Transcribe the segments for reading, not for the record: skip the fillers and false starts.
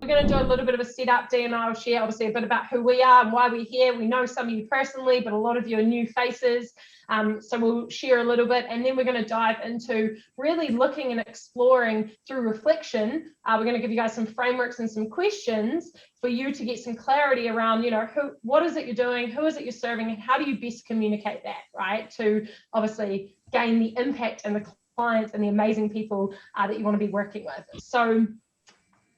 We're going to do a little bit of a setup. Dee and I will share obviously a bit about who we are and why we're here. We know some of you personally, but a lot of you are new faces. So we'll share a little bit, and then we're going to dive into really looking and exploring through reflection. We're going to give you guys some frameworks and some questions for you to get some clarity around, what is it you're doing, who is it you're serving, and how do you best communicate that, right? To obviously gain the impact and the clients and the amazing people that you want to be working with. So,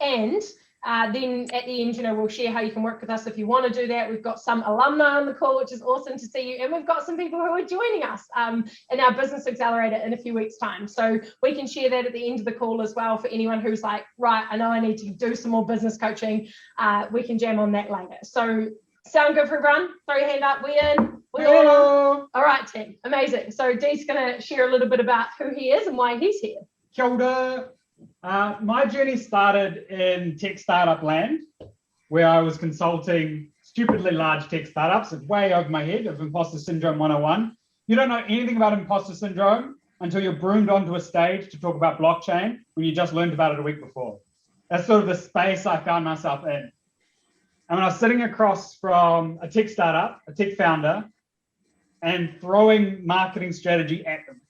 and then at the end, we'll share how you can work with us if you want to do that. We've got some alumni on the call, which is awesome to see you. And we've got some people who are joining us in our Business Accelerator in a few weeks' time. So we can share that at the end of the call as well for anyone who's like, right, I know I need to do some more business coaching. We can jam on that later. So sound good for everyone? Throw your hand up. We in? We all right, team. Amazing. So Dee's going to share a little bit about who he is and why he's here. Kia ora. My journey started in tech startup land, where I was consulting stupidly large tech startups. It's way over my head of imposter syndrome 101. You don't know anything about imposter syndrome until you're broomed onto a stage to talk about blockchain when you just learned about it a week before. That's sort of the space I found myself in. And when I was sitting across from a tech startup, a tech founder, and throwing marketing strategy at them,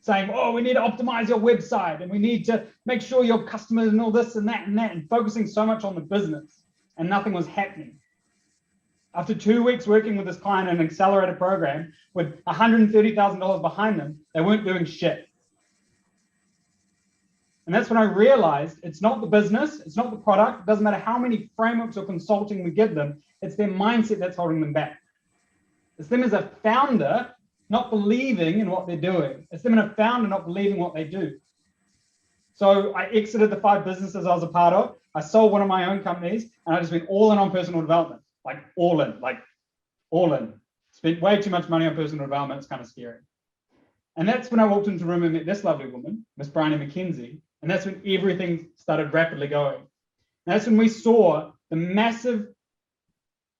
saying, oh, we need to optimize your website and we need to make sure your customers and all this and that, and focusing so much on the business, and nothing was happening. After 2 weeks working with this client in an accelerator program with $130,000 behind them, they weren't doing shit. And that's when I realized it's not the business, it's not the product, it doesn't matter how many frameworks or consulting we give them, it's their mindset that's holding them back. It's them as a founder not believing in what they're doing. It's them and a founder not believing what they do. So I exited the 5 businesses I was a part of. I sold one of my own companies, and I just went all in on personal development, like all in. Spent way too much money on personal development. It's kind of scary. And that's when I walked into the room and met this lovely woman, Miss Bryony McKenzie. And that's when everything started rapidly going. And that's when we saw the massive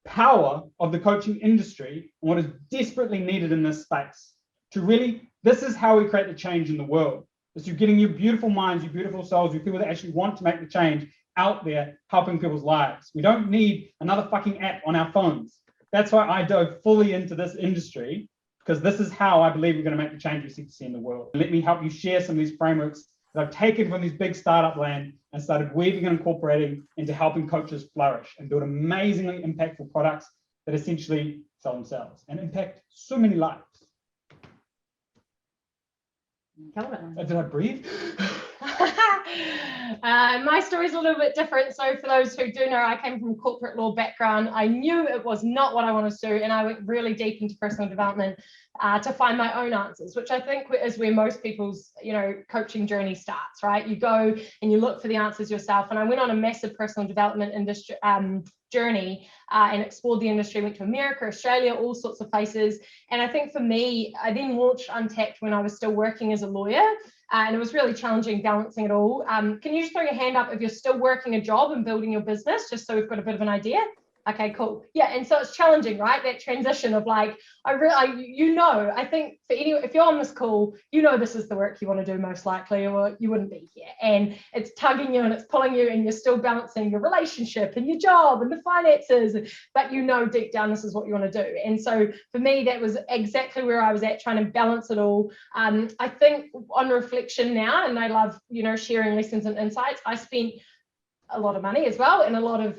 power of the coaching industry and what is desperately needed in this space to really, this is how we create the change in the world. It's you getting your beautiful minds, your beautiful souls, your people that actually want to make the change out there, helping people's lives. We don't need another fucking app on our phones. That's why I dove fully into this industry, because this is how I believe we're going to make the change we seek to see in the world. Let me help you share some of these frameworks that I've taken from these big startup land and started weaving and incorporating into helping coaches flourish and build amazingly impactful products that essentially sell themselves and impact so many lives. Did I breathe? My story is a little bit different. So for those who do know, I came from a corporate law background. I knew it was not what I wanted to do, and I went really deep into personal development to find my own answers, which I think is where most people's coaching journey starts, right? You go and you look for the answers yourself. And I went on a massive personal development industry journey and explored the industry, went to America, Australia, all sorts of places. And I think for me, I then launched Untapped when I was still working as a lawyer. And it was really challenging balancing it all. Can you just throw your hand up if you're still working a job and building your business, just so we've got a bit of an idea? Okay, cool. Yeah, and so it's challenging, right? That transition of like, I think for if you're on this call, this is the work you want to do most likely, or you wouldn't be here. And it's tugging you and it's pulling you, and you're still balancing your relationship and your job and the finances, but deep down this is what you want to do. And so for me, that was exactly where I was at, trying to balance it all. I think on reflection now, and I love sharing lessons and insights, I spent a lot of money as well, and a lot of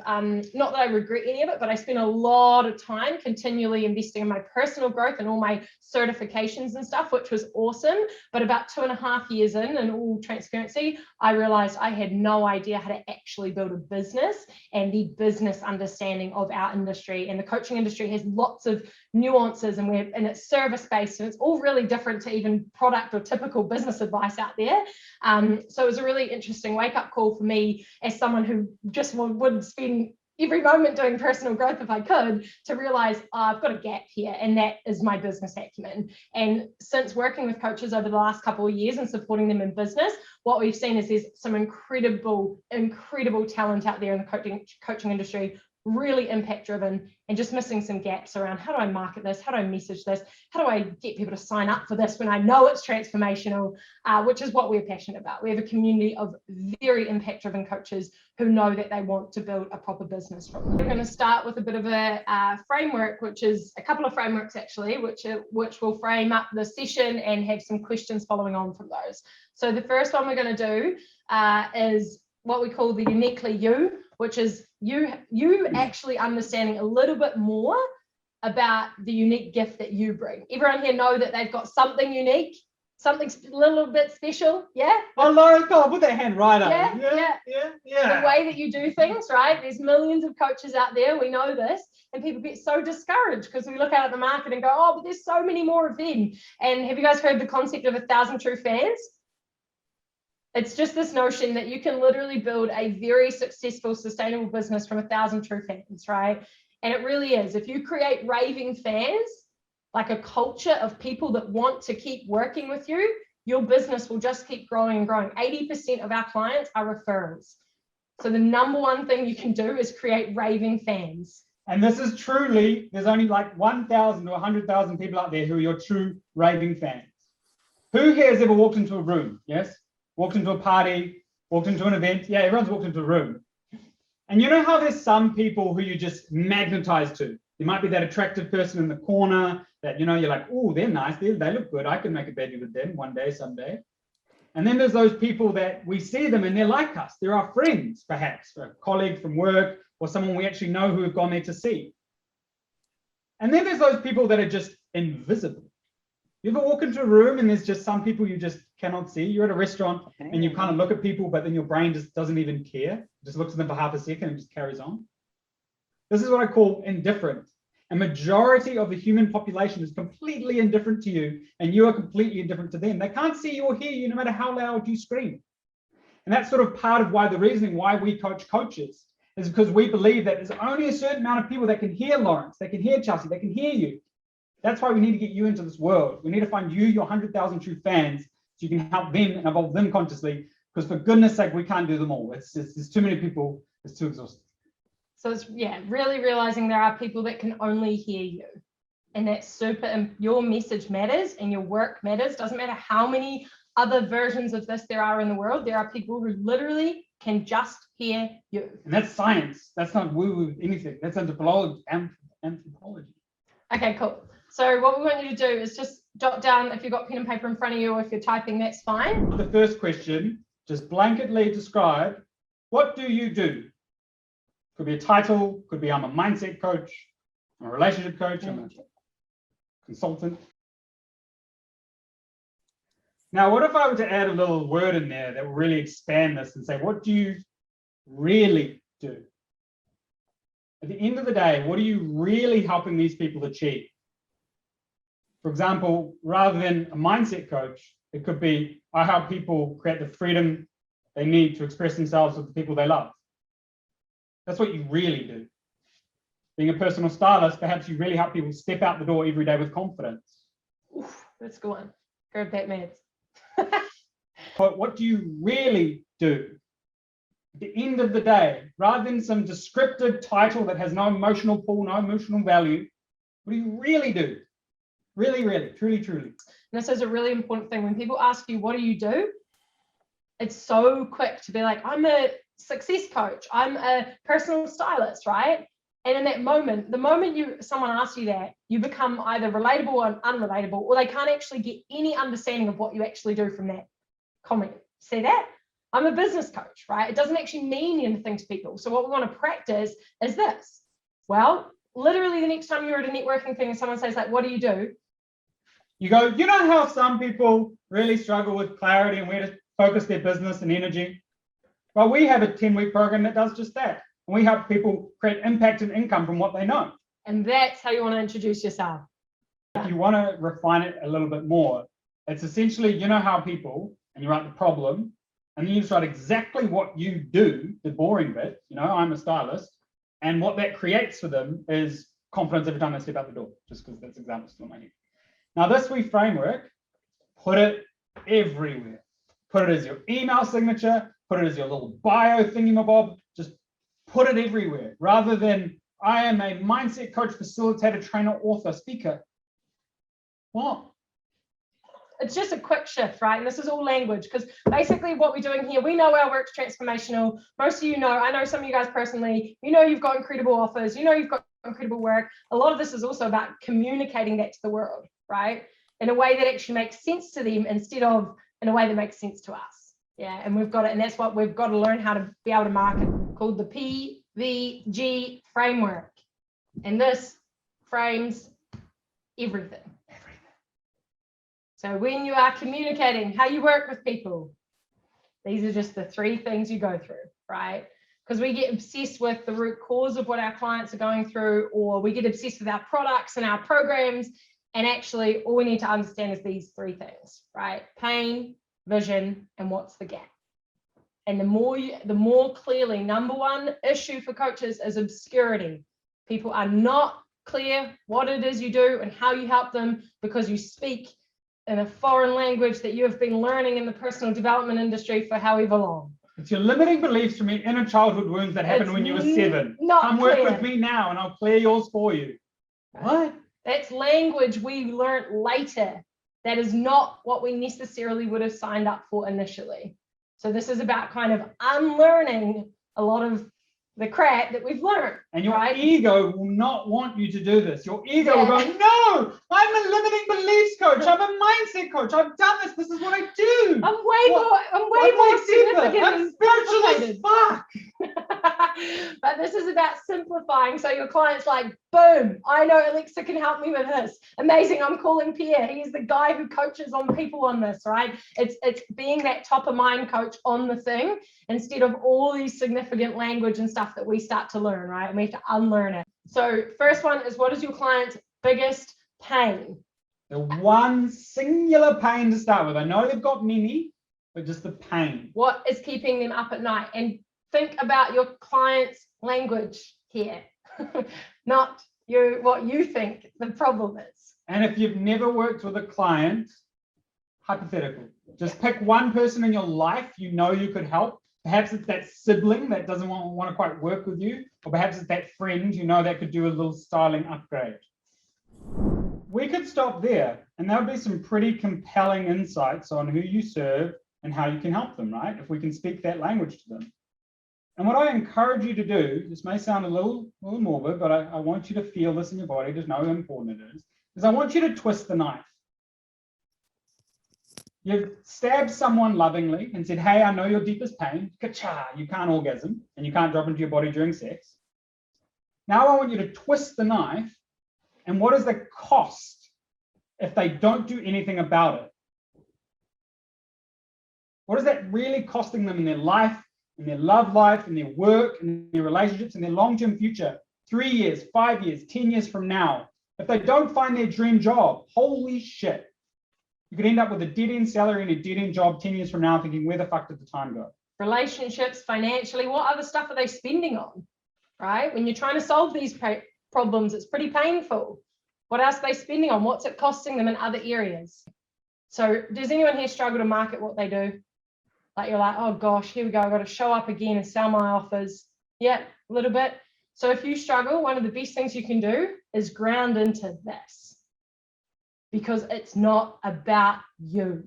not that I regret any of it, but I spent a lot of time continually investing in my personal growth and all my certifications and stuff, which was awesome. But about 2.5 years in all transparency, I realized I had no idea how to actually build a business and the business understanding of our industry. And the coaching industry has lots of nuances, and it's service-based, and it's all really different to even product or typical business advice out there. So it was a really interesting wake-up call for me as someone who just would spend every moment doing personal growth if I could, to realize I've got a gap here, and that is my business acumen. And since working with coaches over the last couple of years and supporting them in business, what we've seen is there's some incredible talent out there in the coaching industry really impact driven and just missing some gaps around how do I market this, how do I message this, how do I get people to sign up for this when I know it's transformational, which is what we're passionate about. We have a community of very impact driven coaches who know that they want to build a proper business from them. We're going to start with a bit of a framework, which is a couple of frameworks actually, which will frame up the session and have some questions following on from those. So the first one we're going to do is what we call the uniquely you, which is you actually understanding a little bit more about the unique gift that you bring. Everyone here know that they've got something unique, something a little bit special, yeah? Oh, Lauren, come on, put that hand right up. Yeah. The way that you do things, right? There's millions of coaches out there, we know this, and people get so discouraged because we look out at the market and go, oh, but there's so many more of them. And have you guys heard the concept of 1,000 true fans? It's just this notion that you can literally build a very successful, sustainable business from 1,000 true fans, right? And it really is. If you create raving fans, like a culture of people that want to keep working with you, your business will just keep growing and growing. 80% of our clients are referrals. So the number one thing you can do is create raving fans. And this is truly, there's only like 1,000 or 100,000 people out there who are your true raving fans. Who here has ever walked into a room? Yes? Walked into a party, walked into an event. Yeah, everyone's walked into a room. And you know how there's some people who you just magnetize to? There might be that attractive person in the corner that, you know, you're like, oh, they're nice. They look good. I can make a baby with them one day, someday. And then there's those people that we see them and they're like us. They're our friends, perhaps, a colleague from work or someone we actually know who have gone there to see. And then there's those people that are just invisible. You ever walk into a room and there's just some people you just cannot see? You're at a restaurant and you kind of look at people, but then your brain just doesn't even care. It just looks at them for half a second and just carries on. This is what I call indifferent. A majority of the human population is completely indifferent to you, and you are completely indifferent to them. They can't see you or hear you no matter how loud you scream. And that's sort of part of why the reasoning why we coach coaches is because we believe that there's only a certain amount of people that can hear Lawrence, that can hear Chelsea, that can hear you. That's why we need to get you into this world. We need to find you, your 100,000 true fans, so you can help them and evolve them consciously, because for goodness sake, we can't do them all. There's too many people, it's too exhausting. So it's, yeah, really realizing there are people that can only hear you. And that's super, and your message matters and your work matters. Doesn't matter how many other versions of this there are in the world. There are people who literally can just hear you. And that's science. That's not woo-woo anything. That's anthropology. Okay, cool. So what we want you to do is just jot down, if you've got pen and paper in front of you, or if you're typing, that's fine. The first question, just blanketly describe, what do you do? Could be a title, could be I'm a mindset coach, I'm a relationship coach, I'm a consultant. Now, what if I were to add a little word in there that will really expand this and say, what do you really do? At the end of the day, what are you really helping these people achieve? For example, rather than a mindset coach, it could be, I help people create the freedom they need to express themselves with the people they love. That's what you really do. Being a personal stylist, perhaps you really help people step out the door every day with confidence. Oof, that's a good one. Grab that, Mads. But what do you really do? At the end of the day, rather than some descriptive title that has no emotional pull, no emotional value, what do you really do? Really, really, truly, truly. And this is a really important thing. When people ask you, what do you do? It's so quick to be like, I'm a success coach. I'm a personal stylist, right? And in that moment, the moment someone asks you that, you become either relatable or unrelatable, or they can't actually get any understanding of what you actually do from that comment. See that? I'm a business coach, right? It doesn't actually mean anything to people. So what we want to practice is this. Well, literally the next time you're at a networking thing and someone says like, what do you do? You go, you know how some people really struggle with clarity and where to focus their business and energy? Well, we have a 10-week program that does just that. And we help people create impact and income from what they know. And that's how you want to introduce yourself. If you want to refine it a little bit more, it's essentially, you know how people, and you write the problem, and then you just write exactly what you do, the boring bit, you know, I'm a stylist, and what that creates for them is confidence every time they step out the door, just because that's examples still in my head. Now, this week framework, put it everywhere. Put it as your email signature, put it as your little bio thingamabob, just put it everywhere rather than I am a mindset coach, facilitator, trainer, author, speaker. What? It's just a quick shift, right? And this is all language, because basically what we're doing here, we know our work's transformational. Most of you know, I know some of you guys personally, you know you've got incredible offers, you know you've got incredible work. A lot of this is also about communicating that to the world, right? In a way that actually makes sense to them instead of in a way that makes sense to us. Yeah, and we've got it, and that's what we've got to learn how to be able to market, called the PVG framework. And this frames everything. So when you are communicating how you work with people, these are just the 3 things you go through, right? Because we get obsessed with the root cause of what our clients are going through, or we get obsessed with our products and our programs. And actually, all we need to understand is these 3 things, right? Pain, vision, and what's the gap. And the more clearly, number 1 issue for coaches is obscurity. People are not clear what it is you do and how you help them because you speak in a foreign language that you have been learning in the personal development industry for however long. It's your limiting beliefs from your inner childhood wounds that happened when you were 7. Come work with me now and I'll clear yours for you. What? That's language we learned later. That is not what we necessarily would have signed up for initially. So this is about kind of unlearning a lot of the crap that we've learned. And your ego will not want you to do this. Your ego will go, no, I'm a limiting beliefs coach. I'm a mindset coach. I've done this. This is what I do. I'm way more significant. I'm spiritual as fuck. But this is about simplifying. So your client's like, boom, I know Alexa can help me with this. Amazing. I'm calling Pierre. He's the guy who coaches on people on this, right? It's being that top of mind coach on the thing instead of all these significant language and stuff that we start to learn, right? And we have to unlearn it. So first one is, what is your client's biggest pain? The one singular pain to start with. I know they've got many, but just the pain. What is keeping them up at night? And think about your client's language here, not what you think the problem is. And if you've never worked with a client, hypothetical, just pick one person in your life you know you could help. Perhaps it's that sibling that doesn't want to quite work with you, or perhaps it's that friend you know that could do a little styling upgrade. We could stop there, and there would be some pretty compelling insights on who you serve and how you can help them, right? If we can speak that language to them. And what I encourage you to do, this may sound a little morbid, but I want you to feel this in your body, just know how important it is I want you to twist the knife. You've stabbed someone lovingly and said, hey, I know your deepest pain. Ka-cha, you can't orgasm and you can't drop into your body during sex. Now I want you to twist the knife. And what is the cost if they don't do anything about it? What is that really costing them in their life, in their love life, in their work, in their relationships, in their long-term future? 3 years, 5 years, 10 years from now. If they don't find their dream job, holy shit. You could end up with a dead-end salary and a dead-end job 10 years from now thinking, where the fuck did the time go? Relationships, financially, what other stuff are they spending on, right? When you're trying to solve these problems, it's pretty painful. What else are they spending on? What's it costing them in other areas? So does anyone here struggle to market what they do? Like you're like, oh gosh, here we go. I've got to show up again and sell my offers. Yeah, a little bit. So if you struggle, one of the best things you can do is ground into this. Because it's not about you.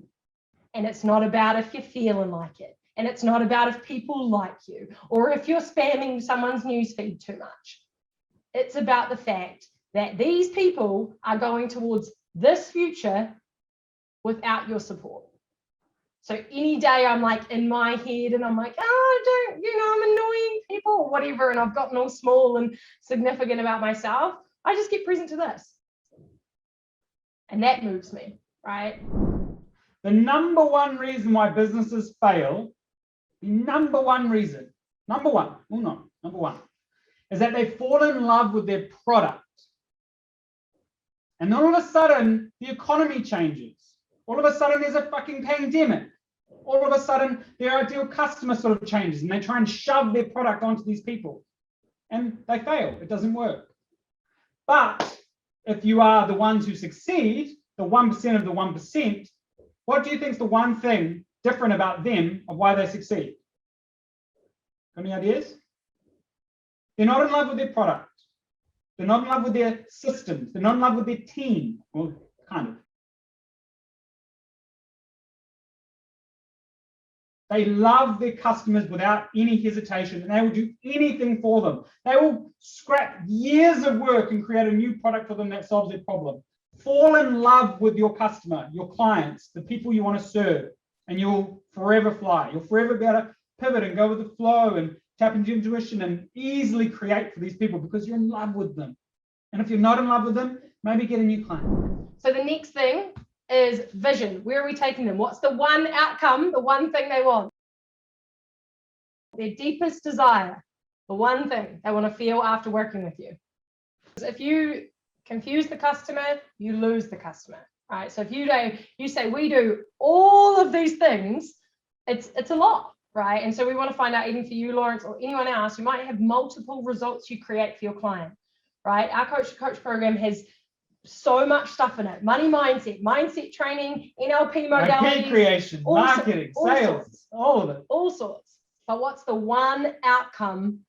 And it's not about if you're feeling like it. And it's not about if people like you or if you're spamming someone's newsfeed too much. It's about the fact that these people are going towards this future without your support. So any day I'm like in my head and I'm like, oh, I'm annoying people or whatever, and I've gotten all small and significant about myself, I just get present to this. And that moves me, right? The number one reason why businesses fail, is that they fall in love with their product. And then all of a sudden, the economy changes. All of a sudden, there's a fucking pandemic. All of a sudden, their ideal customer sort of changes and they try and shove their product onto these people. And they fail. It doesn't work. But if you are the ones who succeed, the 1% of the 1%, what do you think is the one thing different about them of why they succeed? Any ideas? They're not in love with their product. They're not in love with their systems. They're not in love with their team. Well, kind of. They love their customers without any hesitation, and they will do anything for them. They will scrap years of work and create a new product for them that solves their problem. Fall in love with your customer, your clients, the people you want to serve, and you'll forever fly. You'll forever be able to pivot and go with the flow and tap into intuition and easily create for these people because you're in love with them. And if you're not in love with them, maybe get a new client. So the next thing is vision. Where are we taking them? What's the one outcome, the one thing they want? Their deepest desire, the one thing they want to feel after working with you. If you confuse the customer, you lose the customer, right? So if you say we do all of these things, it's a lot, right? And so we want to find out, even for you, Lawrence, or anyone else, you might have multiple results you create for your client, right? Our coach to coach program has so much stuff in it: money mindset, mindset training, NLP modalities, IP creation, marketing, sales, all of it. All sorts. But what's the one outcome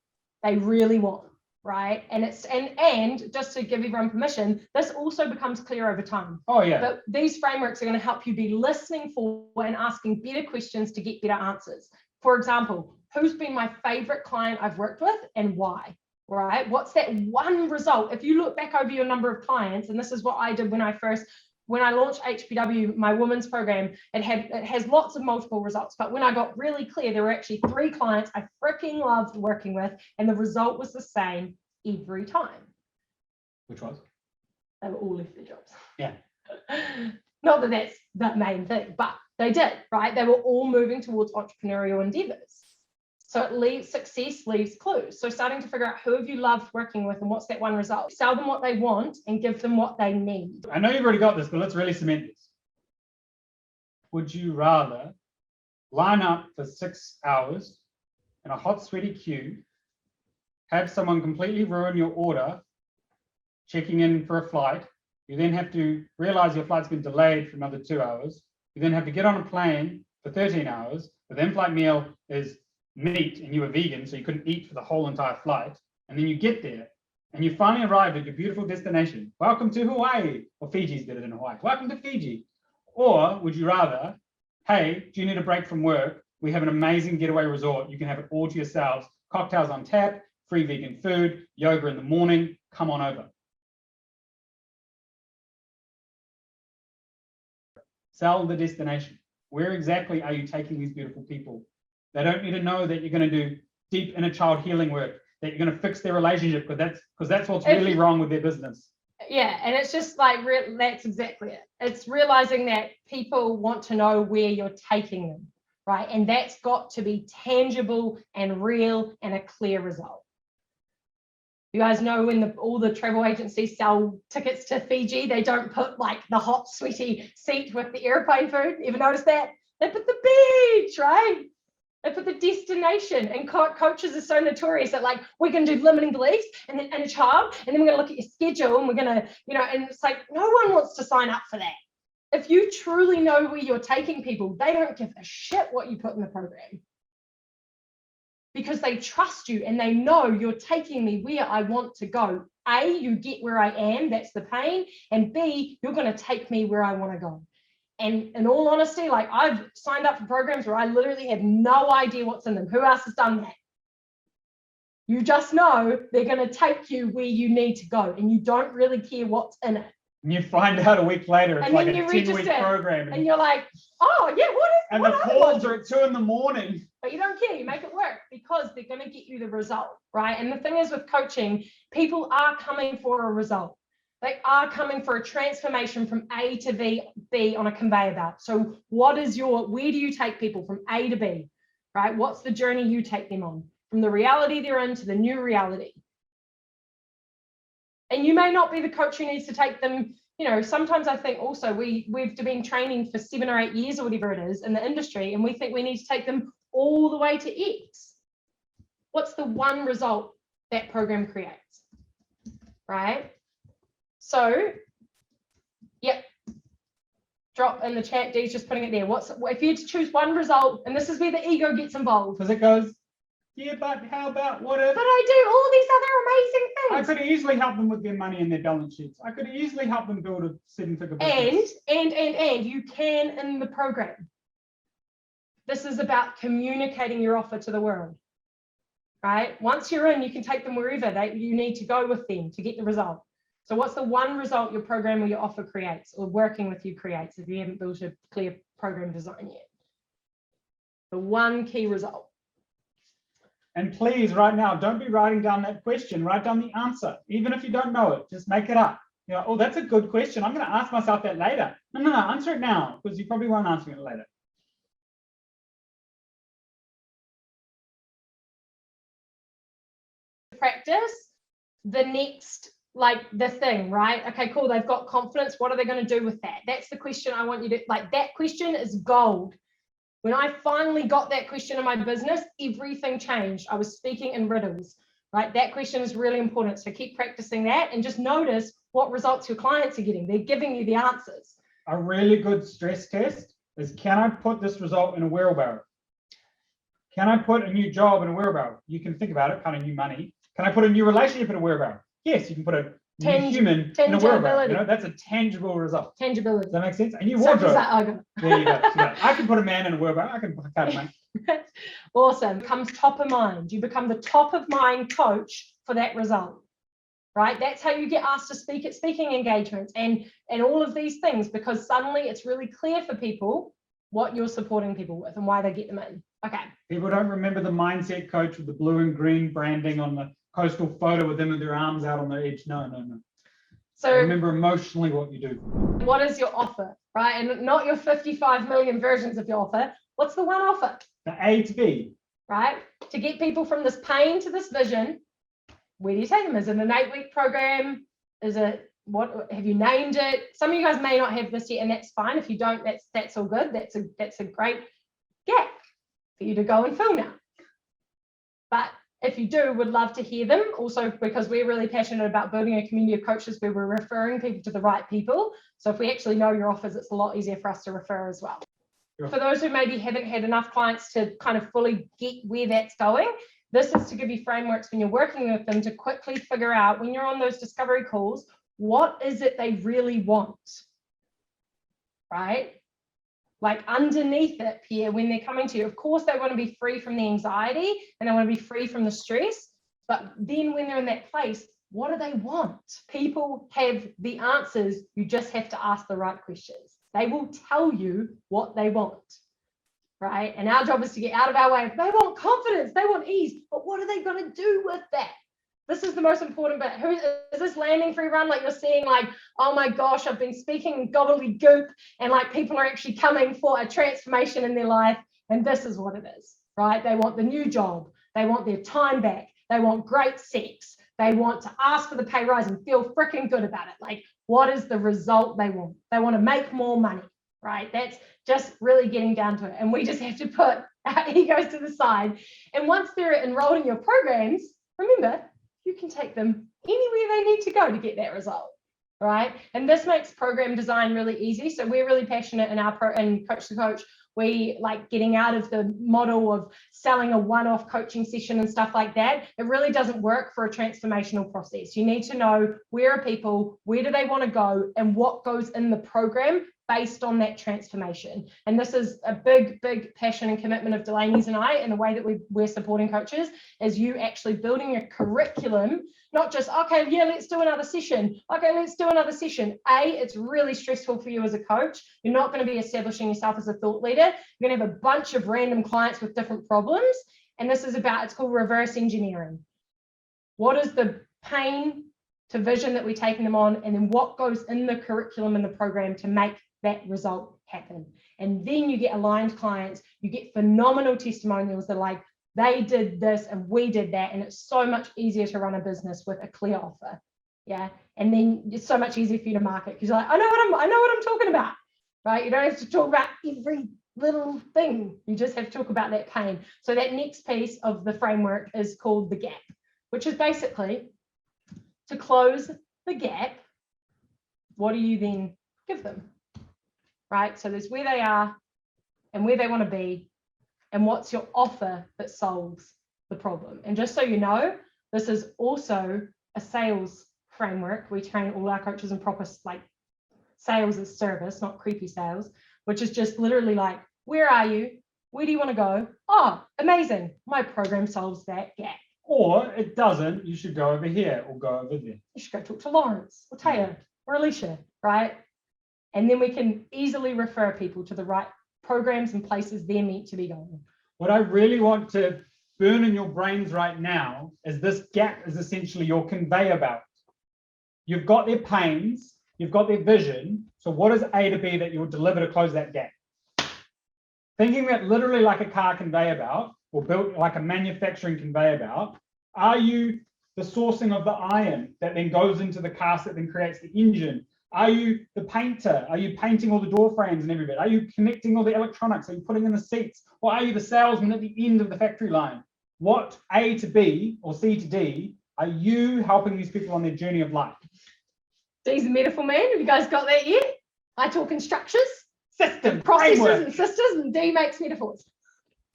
they really want, right? And it's and just to give everyone permission, this also becomes clear over time. Oh yeah. But these frameworks are going to help you be listening for and asking better questions to get better answers. For example, who's been my favorite client I've worked with and why? Right? What's that one result? If you look back over your number of clients, and this is what I did when I launched HPW, my women's program, it has lots of multiple results. But when I got really clear, there were actually 3 clients I freaking loved working with, and the result was the same every time. Which was? They were all left their jobs. Yeah. Not that that's the main thing, but they did, right? They were all moving towards entrepreneurial endeavors. So success leaves clues. So starting to figure out who have you loved working with and what's that one result. Sell them what they want and give them what they need. I know you've already got this, but let's really cement this. Would you rather line up for 6 hours in a hot, sweaty queue, have someone completely ruin your order, checking in for a flight, you then have to realize your flight's been delayed for another 2 hours, you then have to get on a plane for 13 hours, the in-flight meal is meat and you were vegan, so you couldn't eat for the whole entire flight, and then you get there and you finally arrived at your beautiful destination. Welcome to Hawaii, or Fiji's better than Hawaii. Welcome to Fiji. Or would you rather, hey, do you need a break from work? We have an amazing getaway resort. You can have it all to yourselves. Cocktails on tap, free vegan food, yoga in the morning. Come on over. Sell the destination. Where exactly are you taking these beautiful people? They don't need to know that you're going to do deep inner child healing work, that you're going to fix their relationship, because that's what's really wrong with their business. Yeah, and it's just like that's exactly it. It's realizing that people want to know where you're taking them, right? And that's got to be tangible and real and a clear result. You guys know when all the travel agencies sell tickets to Fiji, they don't put like the hot, sweaty seat with the airplane food. Ever notice that? They put the beach, right? They put the destination, and coaches are so notorious that like we're going to do limiting beliefs and a charm, and then we're going to look at your schedule and we're going to, and it's like no one wants to sign up for that. If you truly know where you're taking people, they don't give a shit what you put in the program, because they trust you and they know you're taking me where I want to go. A, you get where I am, that's the pain, and B, you're going to take me where I want to go. And in all honesty, like I've signed up for programs where I literally have no idea what's in them. Who else has done that? You just know they're going to take you where you need to go, and you don't really care what's in it. And you find out a week later, it's and like a you 10-week program. And you're like, oh yeah, and the calls are at 2 a.m. But you don't care, you make it work, because they're going to get you the result, right? And the thing is with coaching, people are coming for a result. They are coming for a transformation from A to B on a conveyor belt. So where do you take people from A to B, right? What's the journey you take them on? From the reality they're in to the new reality. And you may not be the coach who needs to take them, sometimes I think also we've been training for 7 or 8 years or whatever it is in the industry, and we think we need to take them all the way to X. What's the one result that program creates, right? So, yep, drop in the chat, Dee's just putting it there. If you had to choose one result, and this is where the ego gets involved. Because it goes, Yeah, but how about what if? But I do all these other amazing I things. could easily help them with their money and their balance sheets. I could easily help them build a 7-figure business. And you can in the program. This is about communicating your offer to the world, right? Once you're in, you can take them wherever you need to go with them to get the result. So what's the one result your program or your offer creates, or working with you creates, if you haven't built a clear program design yet? The one key result. And please, right now, don't be writing down that question. Write down the answer. Even if you don't know it, just make it up. You know, oh, that's a good question. I'm going to ask myself that later. No, answer it now, because you probably won't answer it later. Practice the next, like the thing, right? Okay, cool. They've got confidence. What are they going to do with that? That's the question I want you to, like, that question is gold. When I finally got that question in my business, everything changed. I was speaking in riddles, right? That question is really important. So keep practicing that and just notice what results your clients are getting. They're giving you the answers. A really good stress test is, can I put this result in a wheelbarrow? Can I put a new job in a wheelbarrow? You can think about it, kind of new money. Can I put a new relationship in a wheelbarrow? Yes, you can put a new human in a wheelbarrow. You know, that's a tangible result. Tangibility. Does that make sense? A new wardrobe. There you go. I can put a man in a wheelbarrow. I can put a cat man. Awesome. Comes top of mind. You become the top of mind coach for that result, right? That's how you get asked to speak at speaking engagements and all of these things, because suddenly it's really clear for people what you're supporting people with and why they get them in. Okay. People don't remember the mindset coach with the blue and green branding on the coastal photo with them with their arms out on the edge. No. So remember emotionally what you do. What is your offer, right? And not your 55 million versions of your offer. What's the one offer? The A to B. Right? To get people from this pain to this vision, where do you take them? Is it an 8-week program? Is it, what have you named it? Some of you guys may not have this yet, and that's fine. If you don't, that's all good. That's a great gap for you to go and fill now. But if you do, would love to hear them. Also, because we're really passionate about building a community of coaches where we're referring people to the right people. So if we actually know your offers, it's a lot easier for us to refer as well. Sure. For those who maybe haven't had enough clients to kind of fully get where that's going, this is to give you frameworks when you're working with them to quickly figure out, when you're on those discovery calls, what is it they really want, right? Like underneath it here, when they're coming to you, of course, they want to be free from the anxiety and they want to be free from the stress. But then when they're in that place, what do they want? People have the answers. You just have to ask the right questions. They will tell you what they want, right? And our job is to get out of our way. They want confidence, they want ease, but what are they going to do with that? This is the most important bit. Who is this landing for everyone? Like, you're seeing, like, oh my gosh, I've been speaking gobbledygook, and like people are actually coming for a transformation in their life. And this is what it is, right? They want the new job. They want their time back. They want great sex. They want to ask for the pay rise and feel freaking good about it. Like, what is the result they want? They want to make more money, right? That's just really getting down to it. And we just have to put our egos to the side. And once they're enrolled in your programs, remember, you can take them anywhere they need to go to get that result, right? And this makes program design really easy. So we're really passionate in Coach to Coach. We like getting out of the model of selling a one-off coaching session and stuff like that. It really doesn't work for a transformational process. You need to know, where are people, where do they want to go, and what goes in the program based on that transformation. And this is a big passion and commitment of Dalaney's and I, and the way that we're supporting coaches, is you actually building a curriculum, not just, okay, yeah, let's do another session. Okay, let's do another session. It's really stressful for you as a coach. You're not going to be establishing yourself as a thought leader. You're going to have a bunch of random clients with different problems. And this is about, it's called reverse engineering. What is the pain to vision that we're taking them on? And then what goes in the curriculum and the program to make that result happen? And then you get aligned clients, you get phenomenal testimonials that are like, they did this and we did that, and it's so much easier to run a business with a clear offer. Yeah, and then it's so much easier for you to market, because you're like, I know what I'm talking about, right? You don't have to talk about every little thing, you just have to talk about that pain. So that next piece of the framework is called the gap, which is basically to close the gap. What do you then give them? Right? So there's where they are and where they want to be, and what's your offer that solves the problem. And just so you know, this is also a sales framework. We train all our coaches in proper, like, sales as service, not creepy sales, which is just literally like, where are you? Where do you want to go? Oh, amazing. My program solves that gap. Or it doesn't, you should go over here or go over there. You should go talk to Lawrence or Taya or Alicia, right? And then we can easily refer people to the right programs and places they're meant to be going. What I really want to burn in your brains right now is this gap is essentially your conveyor belt. You've got their pains, you've got their vision. So what is A to B that you'll deliver to close that gap? Thinking that literally like a car conveyor belt, or built like a manufacturing conveyor belt, are you the sourcing of the iron that then goes into the cast that then creates the engine? Are you the painter? Are you painting all the door frames and every bit? Are you connecting all the electronics? Are you putting in the seats? Or are you the salesman at the end of the factory line? What A to B or C to D are you helping these people on their journey of life? D's a metaphor man. Have you guys got that yet? I talk in structures, System, processes, framework. and systems, and D makes metaphors.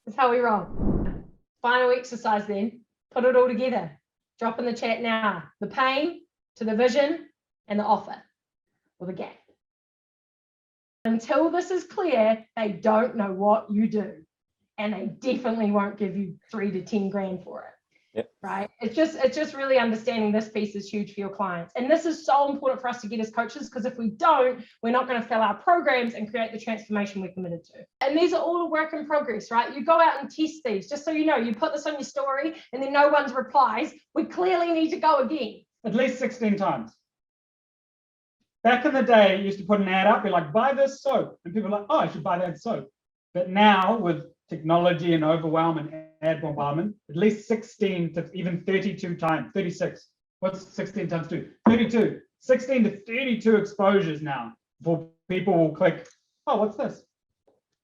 That's how we roll. Final exercise then, put it all together. Drop in the chat now. The pain to the vision and the offer or the gap. Until this is clear, they don't know what you do. And they definitely won't give you 3 to 10 grand for it. Yep. Right? It's just really understanding this piece is huge for your clients. And this is so important for us to get as coaches, because if we don't, we're not going to fill our programs and create the transformation we're committed to. And these are all a work in progress, right? You go out and test these, just so you know, you put this on your story and then no one's replies. We clearly need to go again. At least 16 times. Back in the day, you used to put an ad up, be like, buy this soap. And people are like, oh, I should buy that soap. But now with technology and overwhelm and ad bombardment, at least 16 to even 32 times, 36. What's 16 times 2? 32. 16 to 32 exposures now before people will click, oh, what's this?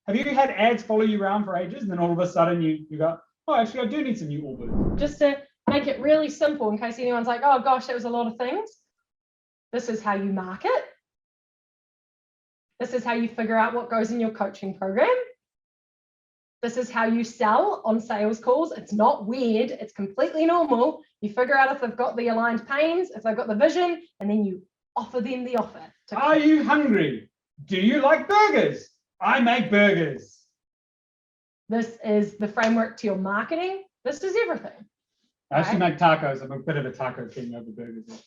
Have you had ads follow you around for ages and then all of a sudden you go, oh, actually, I do need some new Allbirds. Just to make it really simple in case anyone's like, oh gosh, that was a lot of things. This is how you market. This is how you figure out what goes in your coaching program. This is how you sell on sales calls. It's not weird. It's completely normal. You figure out if they've got the aligned pains, if they've got the vision, and then you offer them the offer. Are you hungry? Do you like burgers? I make burgers. This is the framework to your marketing. This is everything. I actually make tacos. I'm a bit of a taco king over burgers.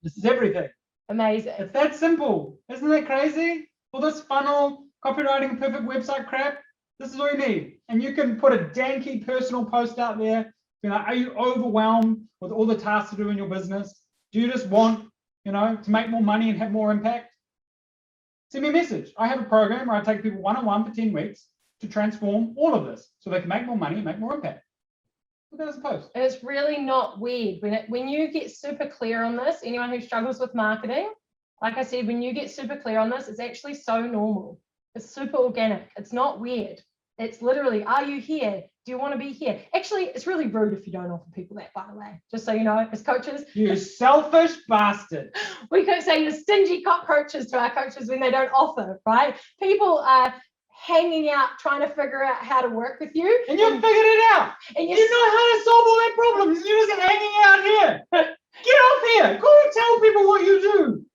This is everything. Amazing. It's that simple. Isn't that crazy? All this funnel, copywriting, perfect website crap. This is all you need. And you can put a danky personal post out there. You know, are you overwhelmed with all the tasks to do in your business? Do you just want, to make more money and have more impact? Send me a message. I have a program where I take people one-on-one for 10 weeks to transform all of this so they can make more money and make more impact. Look at this post. And it's really not weird. When you get super clear on this, anyone who struggles with marketing, like I said, when you get super clear on this, it's actually so normal. It's super organic. It's not weird. It's literally, are you here? Do you want to be here? Actually, it's really rude if you don't offer people that, by the way, just so you know, as coaches. You selfish bastard. We could say you're stingy cockroaches to our coaches when they don't offer, right? People are hanging out trying to figure out how to work with you. And you've figured it out. And You know how to solve all their problems. You're just hanging out here. Get off here. Go and tell people what you do.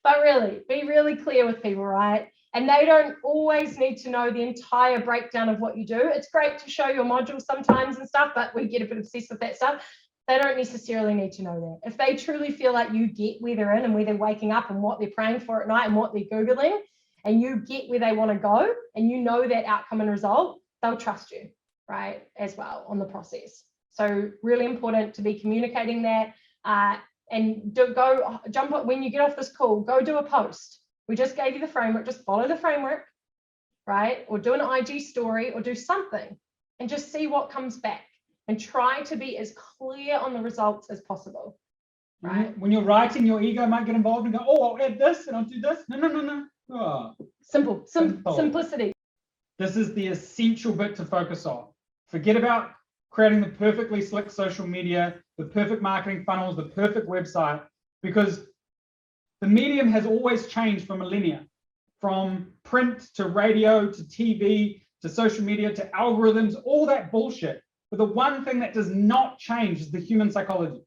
But really, be really clear with people, right? And they don't always need to know the entire breakdown of what you do. It's great to show your modules sometimes and stuff, but we get a bit obsessed with that stuff. They don't necessarily need to know that. If they truly feel like you get where they're in and where they're waking up and what they're praying for at night and what they're Googling, and you get where they want to go and you know that outcome and result, they'll trust you, right, as well on the process. So really important to be communicating that. And go jump up when you get off this call, go do a post. We just gave you the framework, just follow the framework, right? Or do an IG story or do something and just see what comes back and try to be as clear on the results as possible, right? When you're writing, your ego might get involved and go, oh, I'll add this and I'll do this. No. Oh. Simple. Simplicity. This is the essential bit to focus on. Forget about creating the perfectly slick social media, the perfect marketing funnels, the perfect website, because the medium has always changed for millennia, from print to radio to TV to social media, to algorithms, all that bullshit. But the one thing that does not change is the human psychology.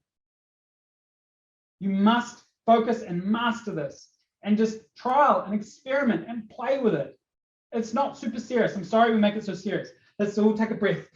You must focus and master this and just trial and experiment and play with it. It's not super serious. I'm sorry we make it so serious. Let's all take a breath.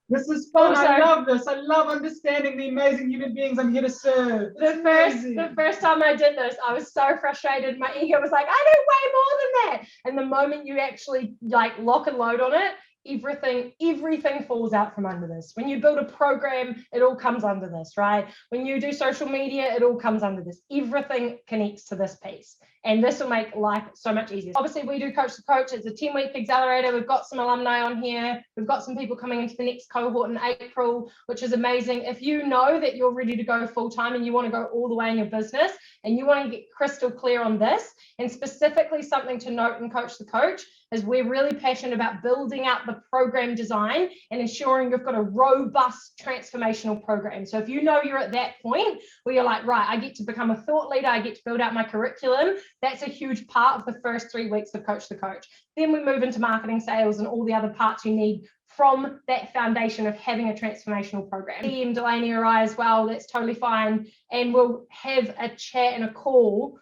This is fun. I love this. I love understanding the amazing human beings I'm here to serve. The first time I did this, I was so frustrated. My ego was like, I do way more than that. And the moment you actually like lock and load on it, everything falls out from under this. When you build a program, it all comes under this, right? When you do social media, it all comes under this. Everything connects to this piece. And this will make life so much easier. Obviously, we do Coach to Coach. It's a 10-week accelerator. We've got some alumni on here. We've got some people coming into the next cohort in April, which is amazing. If you know that you're ready to go full-time and you want to go all the way in your business and you want to get crystal clear on this, and specifically something to note in Coach to Coach is we're really passionate about building out the program design and ensuring you've got a robust transformational program. So if you know you're at that point where you're like, right, I get to become a thought leader, I get to build out my curriculum, that's a huge part of the first 3 weeks of Coach to Coach. Then we move into marketing, sales, and all the other parts you need from that foundation of having a transformational program. DM Dalaney or I as well, that's totally fine. And we'll have a chat and a call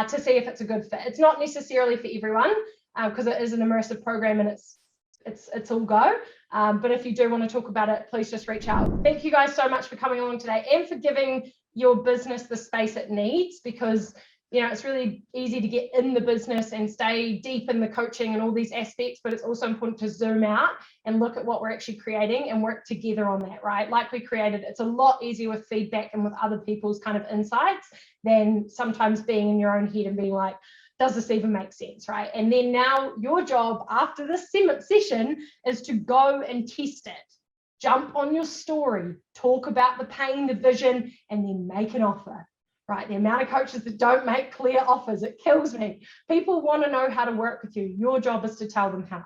to see if it's a good fit. It's not necessarily for everyone because it is an immersive program and it's all go. But if you do want to talk about it, please just reach out. Thank you guys so much for coming along today and for giving your business the space it needs, because it's really easy to get in the business and stay deep in the coaching and all these aspects, but it's also important to zoom out and look at what we're actually creating and work together on that, right? Like we created, it's a lot easier with feedback and with other people's kind of insights than sometimes being in your own head and being like, does this even make sense, right? And then now your job after this session is to go and test it. Jump on your story, talk about the pain, the vision, and then make an offer. Right, the amount of coaches that don't make clear offers, it kills me. People want to know how to work with you. Your job is to tell them how.